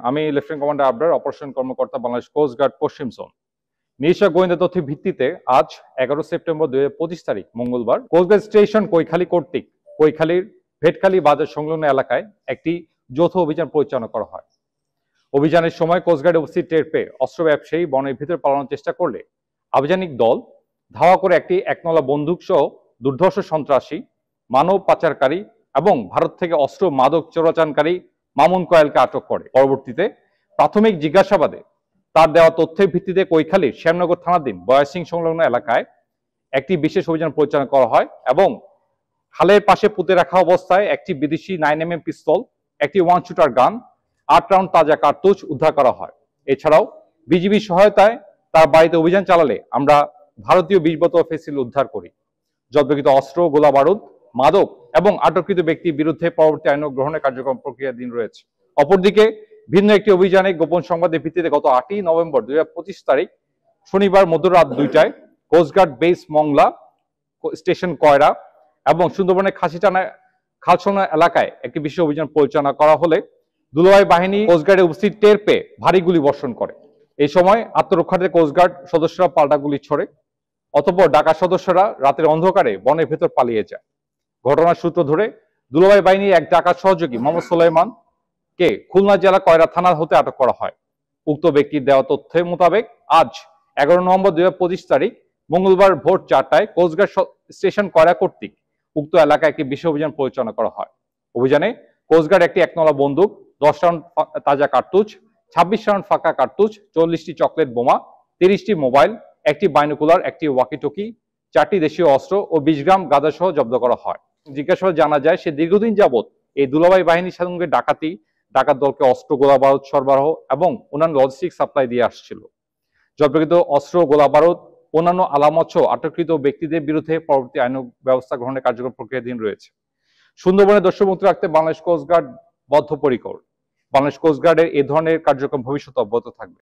আমি lieutenant commander Abrar, operation কর্মকর্তা, Bangladesh coast guard পশ্চিম zone. নিশা গোয়েন্দা তথ্যের ভিত্তিতে আজ 11 সেপ্টেম্বর 2025 তারিখ মঙ্গলবার কোস্টগার্ড স্টেশন কৈখালী কর্তৃক কৈখালীর ভেটখালী বাজার সংলগ্ন এলাকায় একটি যৌথ অভিযান পরিচালনা করা হয়। অভিযানের সময় কোস্টগার্ডে উপস্থিত টের পেয়ে অস্ত্র ব্যবসায়ী বনের ভিতরে পালানোর চেষ্টা করলে আভিযানিক দল ধাওয়া করে একটি একনলা বন্দুক সহ দুর্ধর্ষ সন্ত্রাসী, মানব পাচারকারী এবং ভারত থেকে অস্ত্র মাদক চোরাচালানকারী মামুন কয়েলকে আটক করে। পরবর্তীতে প্রাথমিক জিজ্ঞাসাবাদে তার দেওয়া তথ্যের ভিত্তিতে কৈখালীর শ্যামনগর থানাধীন বয়াসিং সংলগ্ন এলাকায় একটি বিশেষ অভিযান পরিচালনা করা হয় এবং খালের পাশে পুঁতে রাখা অবস্থায় একটি বিদেশি 9mm পিস্তল, একটি 1 শুটার গান, 8 রাউন্ড তাজা কার্তুজ উদ্ধার করা হয়। এছাড়াও বিজিবি সহায়তায় তার বাড়িতে অভিযান চালালে আমরা ভারতীয় 20 বোতল ফেসিল উদ্ধার করি। জব্দকৃত অস্ত্র, গোলা বারুদ, মাদক এবং আটককৃত ব্যক্তির বিরুদ্ধে পরবর্তী আইন গ্রহণের কার্যক্রম প্রক্রিয়াধীন রয়েছে। অপরদিকে ভিন্ন একটি অভিযানে গোপন সংবাদের ভিত্তিতে গত 8ই নভেম্বর 2025 তারিখ শনিবার মধ্যরাত 2টায় কোস্টগার্ড বেস মংলা স্টেশন কয়রা এবং সুন্দরবনের খালসোনা এলাকায় একটি বিশেষ অভিযান পরিচালনা করা হলে দুলাভাই বাহিনী কোস্টগার্ডে উপস্থিত টের পেয়ে ভারী গুলি বর্ষণ করে। এই সময় আত্মরক্ষার্থে কোস্টগার্ড সদস্যরা পাল্টা গুলি ছোড়ে। অতঃপর ডাকাত সদস্যরা রাতের অন্ধকারে বনের ভেতর পালিয়ে যায়। ঘটনার সূত্র ধরে দুলাভাই বাহিনীর এক ডাকাত সহযোগী মোহাম্মদ সুলাইমান কে খুলনা জেলা কয়রা থানা হতে আটক করা হয়। উক্ত ব্যক্তির দেওয়া তথ্যের মোতাবেক আজ 11 নভেম্বর 2025 তারিখ মঙ্গলবার ভোর 4টায় কোস্টগার্ড স্টেশন কয়রা কর্তৃক উক্ত এলাকায় একটি বিশেষ অভিযান পরিচালনা করা হয়। অভিযানে কোস্টগার্ড একটি একনলা বন্দুক, 10 রাউন্ড তাজা কার্তুজ, 26 রাউন্ড ফাঁকা কার্তুজ, 40টি চকলেট বোমা, 30টি মোবাইল, একটি বাইনোকুলার, একটি ওয়াকিটকি, 4টি দেশীয় অস্ত্র ও 20 গ্রাম গাঁজা সহ জব্দ করা হয়। জিজ্ঞাসাবাদে জানা যায় সে দীর্ঘদিন যাবৎ এই দুলাভাই বাহিনীর সঙ্গে ডাকাত দলকে অস্ত্র, গোলা বারুদ সরবরাহ এবং অন্যান্য লজিস্টিক সাপ্লাই দিয়ে আসছিল। জব্দকৃত অস্ত্র, গোলা বারুদ, অন্যান্য আলামত সহ আটককৃত ব্যক্তিদের বিরুদ্ধে পরবর্তী আইন ব্যবস্থা গ্রহণের কার্যক্রম প্রক্রিয়াধীন রয়েছে। সুন্দরবনের দস্যুমুক্ত রাখতে বাংলাদেশ কোস্ট গার্ড বদ্ধপরিকর। বাংলাদেশ কোস্ট গার্ডের এ ধরনের কার্যক্রম ভবিষ্যতে অব্যাহত থাকবে।